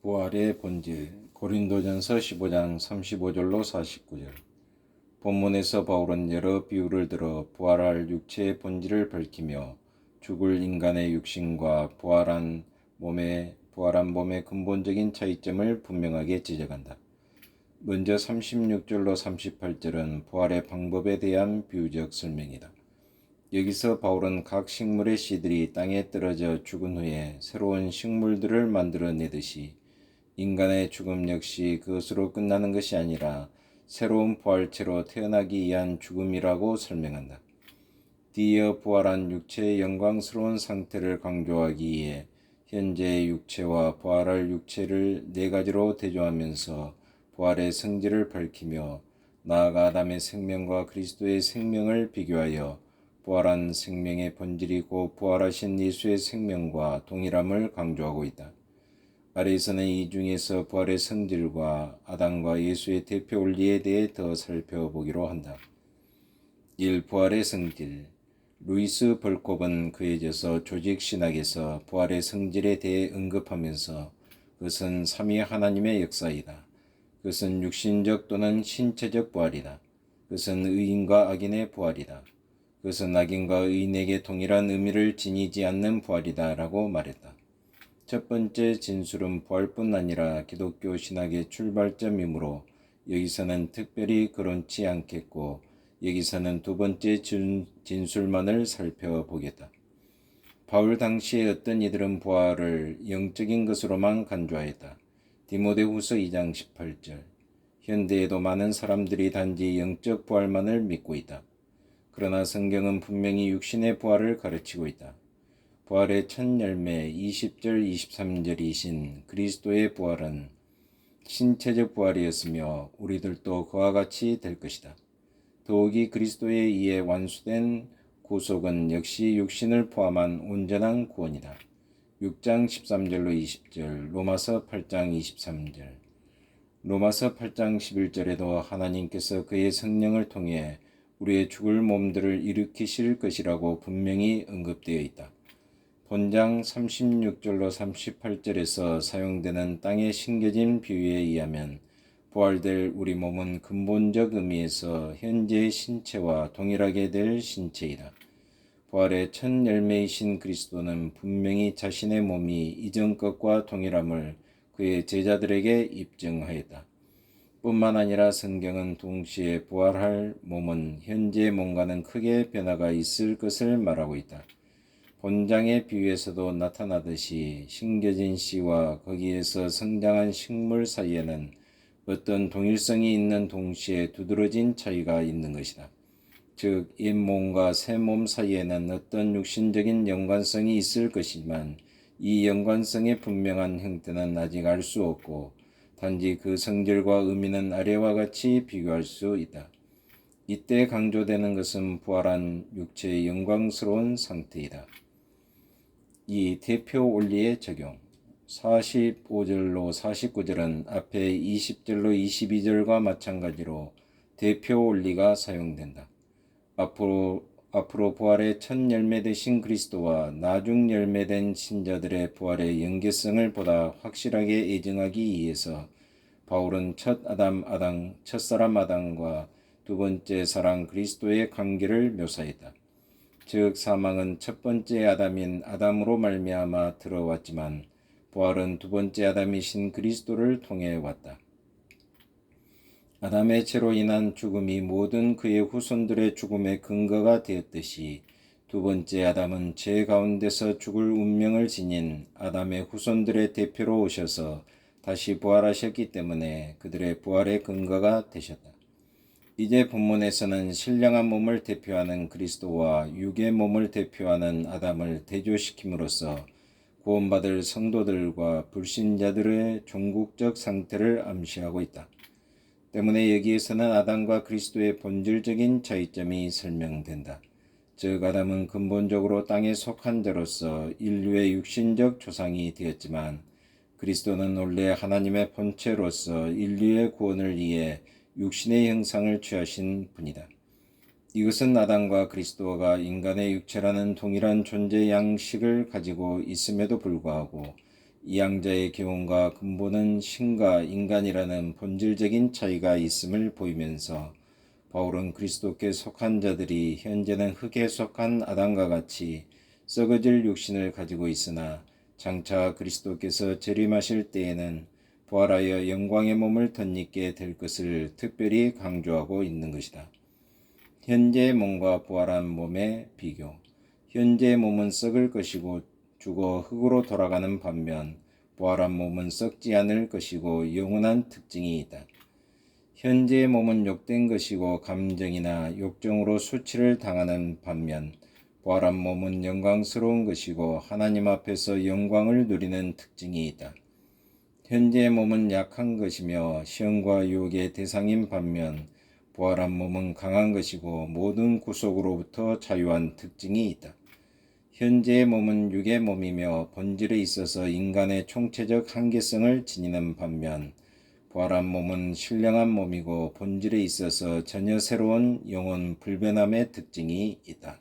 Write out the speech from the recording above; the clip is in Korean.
부활의 본질 고린도전서 15장 35절로 49절. 본문에서 바울은 여러 비유를 들어 부활할 육체의 본질을 밝히며 죽을 인간의 육신과 부활한 몸의 근본적인 차이점을 분명하게 지적한다. 먼저 36절로 38절은 부활의 방법에 대한 비유적 설명이다. 여기서 바울은 각 식물의 씨들이 땅에 떨어져 죽은 후에 새로운 식물들을 만들어내듯이 인간의 죽음 역시 그것으로 끝나는 것이 아니라 새로운 부활체로 태어나기 위한 죽음이라고 설명한다. 뒤이어 부활한 육체의 영광스러운 상태를 강조하기 위해 현재의 육체와 부활할 육체를 네 가지로 대조하면서 부활의 성질을 밝히며 나아가 아담의 생명과 그리스도의 생명을 비교하여 부활한 생명의 본질이 곧 부활하신 예수의 생명과 동일함을 강조하고 있다. 아래에서는 이 중에서 부활의 성질과 아담과 예수의 대표 원리에 대해 더 살펴보기로 한다. 1. 부활의 성질. 루이스 벌콥은 그에 져서 조직신학에서 부활의 성질에 대해 언급하면서 그것은 삼위 하나님의 역사이다. 그것은 육신적 또는 신체적 부활이다. 그것은 의인과 악인의 부활이다. 그것은 악인과 의인에게 동일한 의미를 지니지 않는 부활이다 라고 말했다. 첫 번째 진술은 부활뿐 아니라 기독교 신학의 출발점이므로 여기서는 특별히 그렇지 않겠고 여기서는 두 번째 진술만을 살펴보겠다. 바울 당시에 어떤 이들은 부활을 영적인 것으로만 간주하였다. 디모데후서 2장 18절. 현대에도 많은 사람들이 단지 영적 부활만을 믿고 있다. 그러나 성경은 분명히 육신의 부활을 가르치고 있다. 부활의 첫 열매 20절 23절이신 그리스도의 부활은 신체적 부활이었으며 우리들도 그와 같이 될 것이다. 더욱이 그리스도에 의해 완수된 구속은 역시 육신을 포함한 온전한 구원이다. 6장 13절로 20절, 로마서 8장 23절. 로마서 8장 11절에도 하나님께서 그의 성령을 통해 우리의 죽을 몸들을 일으키실 것이라고 분명히 언급되어 있다. 본장 36절로 38절에서 사용되는 땅에 심겨진 비유에 의하면 부활될 우리 몸은 근본적 의미에서 현재의 신체와 동일하게 될 신체이다. 부활의 첫 열매이신 그리스도는 분명히 자신의 몸이 이전 것과 동일함을 그의 제자들에게 입증하였다. 뿐만 아니라 성경은 동시에 부활할 몸은 현재의 몸과는 크게 변화가 있을 것을 말하고 있다. 본장의 비유에서도 나타나듯이 심겨진 씨와 거기에서 성장한 식물 사이에는 어떤 동일성이 있는 동시에 두드러진 차이가 있는 것이다. 즉, 옛몸과 새몸 사이에는 어떤 육신적인 연관성이 있을 것이지만 이 연관성의 분명한 형태는 아직 알 수 없고 단지 그 성질과 의미는 아래와 같이 비교할 수 있다. 이때 강조되는 것은 부활한 육체의 영광스러운 상태이다. 이 대표 원리의 적용 45절로 49절은 앞에 20절로 22절과 마찬가지로 대표 원리가 사용된다. 앞으로 부활의 첫 열매 되신 그리스도와 나중 열매된 신자들의 부활의 연계성을 보다 확실하게 예증하기 위해서 바울은 첫사람 아담과 두 번째 사랑 그리스도의 관계를 묘사했다. 즉 사망은 첫 번째 아담인 아담으로 말미암아 들어왔지만 부활은 두 번째 아담이신 그리스도를 통해 왔다. 아담의 죄로 인한 죽음이 모든 그의 후손들의 죽음의 근거가 되었듯이 두 번째 아담은 죄 가운데서 죽을 운명을 지닌 아담의 후손들의 대표로 오셔서 다시 부활하셨기 때문에 그들의 부활의 근거가 되셨다. 이제 본문에서는 신령한 몸을 대표하는 그리스도와 육의 몸을 대표하는 아담을 대조시킴으로써 구원받을 성도들과 불신자들의 종국적 상태를 암시하고 있다. 때문에 여기에서는 아담과 그리스도의 본질적인 차이점이 설명된다. 즉 아담은 근본적으로 땅에 속한 자로서 인류의 육신적 조상이 되었지만 그리스도는 원래 하나님의 본체로서 인류의 구원을 위해 육신의 형상을 취하신 분이다. 이것은 아담과 그리스도가 인간의 육체라는 동일한 존재 양식을 가지고 있음에도 불구하고 이 양자의 교훈과 근본은 신과 인간이라는 본질적인 차이가 있음을 보이면서 바울은 그리스도께 속한 자들이 현재는 흙에 속한 아담과 같이 썩어질 육신을 가지고 있으나 장차 그리스도께서 재림하실 때에는 부활하여 영광의 몸을 덧입게 될 것을 특별히 강조하고 있는 것이다. 현재의 몸과 부활한 몸의 비교. 현재의 몸은 썩을 것이고 죽어 흙으로 돌아가는 반면 부활한 몸은 썩지 않을 것이고 영원한 특징이 있다. 현재의 몸은 욕된 것이고 감정이나 욕정으로 수치를 당하는 반면 부활한 몸은 영광스러운 것이고 하나님 앞에서 영광을 누리는 특징이 있다. 현재의 몸은 약한 것이며 시험과 유혹의 대상인 반면 부활한 몸은 강한 것이고 모든 구속으로부터 자유한 특징이 있다. 현재의 몸은 육의 몸이며 본질에 있어서 인간의 총체적 한계성을 지니는 반면 부활한 몸은 신령한 몸이고 본질에 있어서 전혀 새로운 영혼 불변함의 특징이 있다.